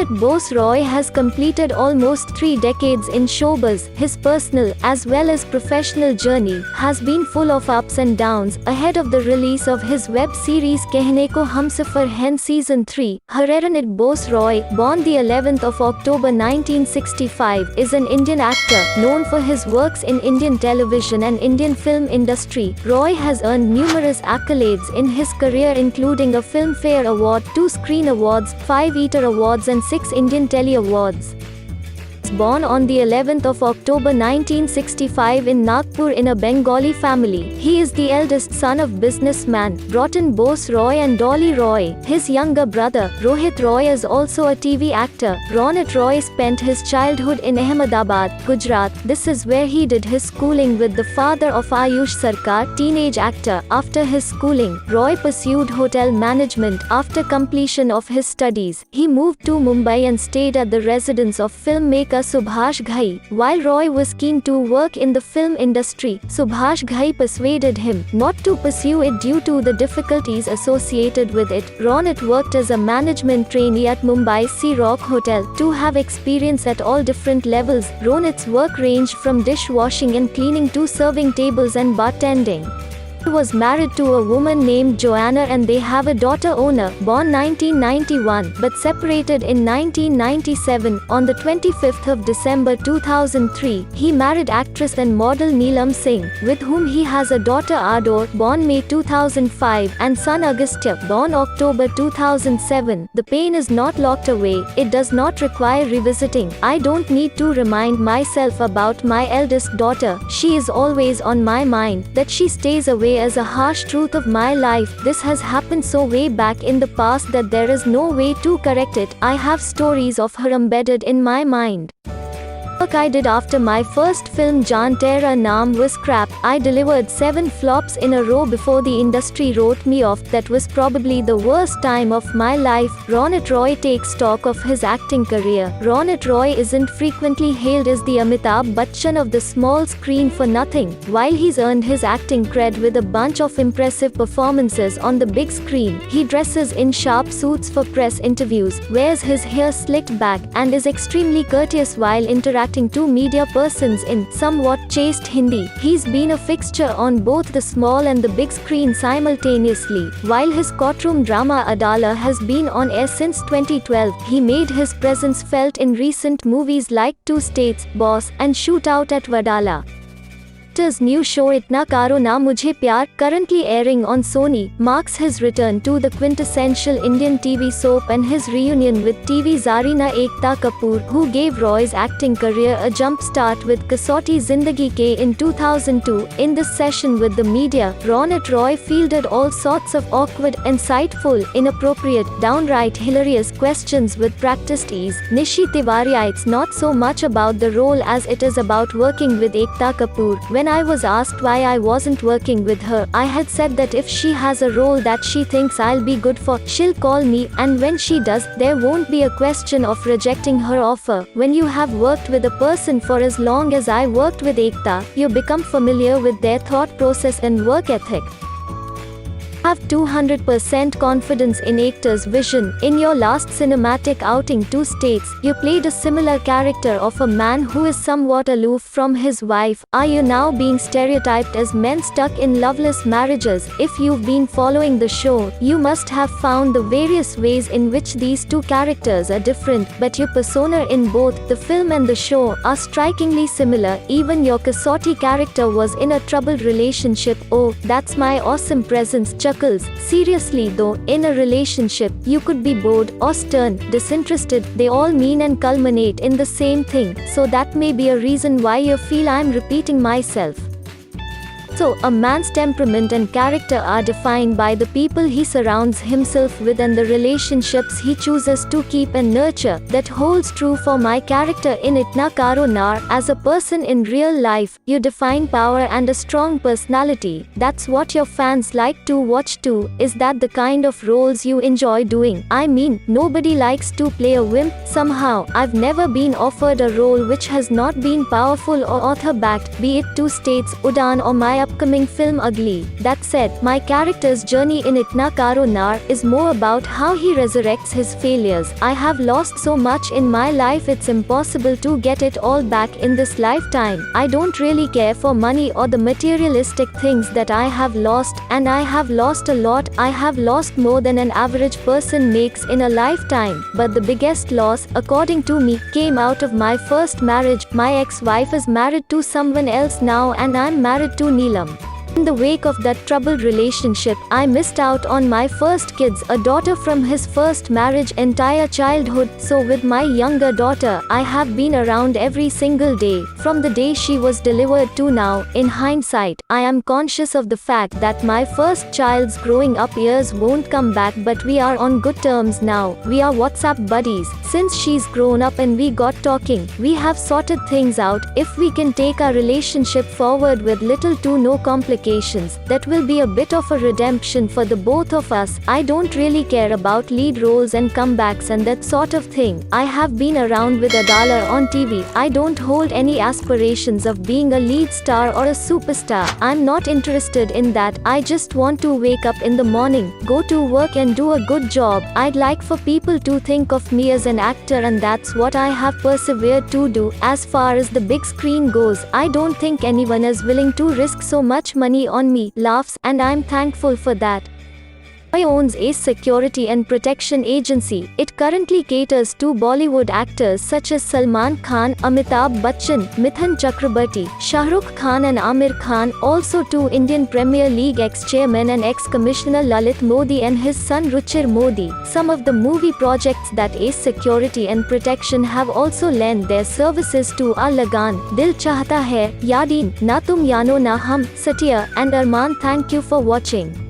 Ronit Bose Roy has completed almost 3 decades in showbiz. His personal, as well as professional journey, has been full of ups and downs. Ahead of the release of his web series Kehne Ko Humsafar Hain Season 3, Ronit Bose Roy, born the 11th of October 1965, is an Indian actor, known for his works in Indian television and Indian film industry. Roy has earned numerous accolades in his career, including a Filmfare Award, 2 Screen Awards, 5 Eater Awards and 6 Indian Telly Awards. Born on the 11th of October 1965 in Nagpur in a Bengali family, he is the eldest son of businessman Broughton Bose Roy and Dolly Roy. His younger brother, Rohit Roy, is also a TV actor. Ronit Roy spent his childhood in Ahmedabad, Gujarat. This is where he did his schooling with the father of Ayush Sarkar, teenage actor. After his schooling, Roy pursued hotel management. After completion of his studies, he moved to Mumbai and stayed at the residence of filmmaker Subhash Ghai. While Roy was keen to work in the film industry, Subhash Ghai persuaded him not to pursue it due to the difficulties associated with it. Ronit worked as a management trainee at Mumbai Sea Rock Hotel. To have experience at all different levels, Ronit's work ranged from dishwashing and cleaning to serving tables and bartending. He was married to a woman named Joanna and they have a daughter Ona, born 1991, but separated in 1997. On the 25th of December 2003, he married actress and model Neelam Singh, with whom he has a daughter Ador, born May 2005, and son Agastya, born October 2007. The pain is not locked away, it does not require revisiting. I don't need to remind myself about my eldest daughter, she is always on my mind. That she stays away as a harsh truth of my life. This has happened so way back in the past that there is no way to correct it. I have stories of her embedded in my mind. Work I did after my first film Jaan Tera Naam was crap. I delivered 7 flops in a row before the industry wrote me off. That was probably the worst time of my life. Ronit Roy takes stock of his acting career. Ronit Roy isn't frequently hailed as the Amitabh Bachchan of the small screen for nothing. While he's earned his acting cred with a bunch of impressive performances on the big screen, he dresses in sharp suits for press interviews, wears his hair slicked back, and is extremely courteous while interacting to media persons in somewhat chaste Hindi. He's been a fixture on both the small and the big screen simultaneously. While his courtroom drama Adala has been on air since 2012, he made his presence felt in recent movies like Two States, Boss, and Shootout at Wadala. His new show Itna Karo Na Mujhe Pyar, currently airing on Sony, marks his return to the quintessential Indian TV soap and his reunion with TV Zarina Ekta Kapoor, who gave Roy's acting career a jump start with Kasauti Zindagi Ke in 2002. In this session with the media, Ronit Roy fielded all sorts of awkward, insightful, inappropriate, downright hilarious questions with practiced ease. Nishi Tiwari: "It's not so much about the role as it is about working with Ekta Kapoor. When I was asked why I wasn't working with her, I had said that if she has a role that she thinks I'll be good for, she'll call me, and when she does, there won't be a question of rejecting her offer. When you have worked with a person for as long as I worked with Ekta, you become familiar with their thought process and work ethic. Have 200% confidence in Ekta's vision. In your last cinematic outing, Two States, you played a similar character of a man who is somewhat aloof from his wife. Are you now being stereotyped as men stuck in loveless marriages? If you've been following the show, you must have found the various ways in which these two characters are different, but your persona in both the film and the show are strikingly similar. Even your Kasauti character was in a troubled relationship. Oh, that's my awesome presence. Seriously though, in a relationship, you could be bored or stern, disinterested. They all mean and culminate in the same thing. So that may be a reason why you feel I'm repeating myself. So, a man's temperament and character are defined by the people he surrounds himself with and the relationships he chooses to keep and nurture. That holds true for my character in Itna Karo Na. As a person in real life, you define power and a strong personality. That's what your fans like to watch too. Is that the kind of roles you enjoy doing? I mean, nobody likes to play a wimp. Somehow, I've never been offered a role which has not been powerful or author-backed, be it Two States, Udaan or Maya upcoming film Ugly. That said, my character's journey in Itna Karo Nar is more about how he resurrects his failures. I have lost so much in my life, it's impossible to get it all back in this lifetime. I don't really care for money or the materialistic things that I have lost, and I have lost a lot. I have lost more than an average person makes in a lifetime. But the biggest loss, according to me, came out of my first marriage. My ex-wife is married to someone else now and I'm married to Neelam. In the wake of that troubled relationship, I missed out on my first kids, a daughter from his first marriage, entire childhood. So with my younger daughter, I have been around every single day, from the day she was delivered to now. In hindsight, I am conscious of the fact that my first child's growing up years won't come back, but we are on good terms now. We are WhatsApp buddies. Since she's grown up and we got talking, we have sorted things out. If we can take our relationship forward with little to no complications, that will be a bit of a redemption for the both of us. I don't really care about lead roles and comebacks and that sort of thing. I have been around with $1 on TV. I don't hold any aspirations of being a lead star or a superstar. I'm not interested in that. I just want to wake up in the morning, go to work and do a good job. I'd like for people to think of me as an actor, and that's what I have persevered to do. As far as the big screen goes, I don't think anyone is willing to risk so much money on me. Laughs, and I'm thankful for that. Roy owns Ace Security and Protection Agency. It currently caters to Bollywood actors such as Salman Khan, Amitabh Bachchan, Mithun Chakrabarti, Shah Rukh Khan and Amir Khan, also to Indian Premier League ex-chairman and ex-commissioner Lalit Modi and his son Ruchir Modi. Some of the movie projects that Ace Security and Protection have also lent their services to are Lagan, Dil Chahta Hai, Yadin, Na Tum Yano Na Hum, Satya, and Arman. Thank you for watching.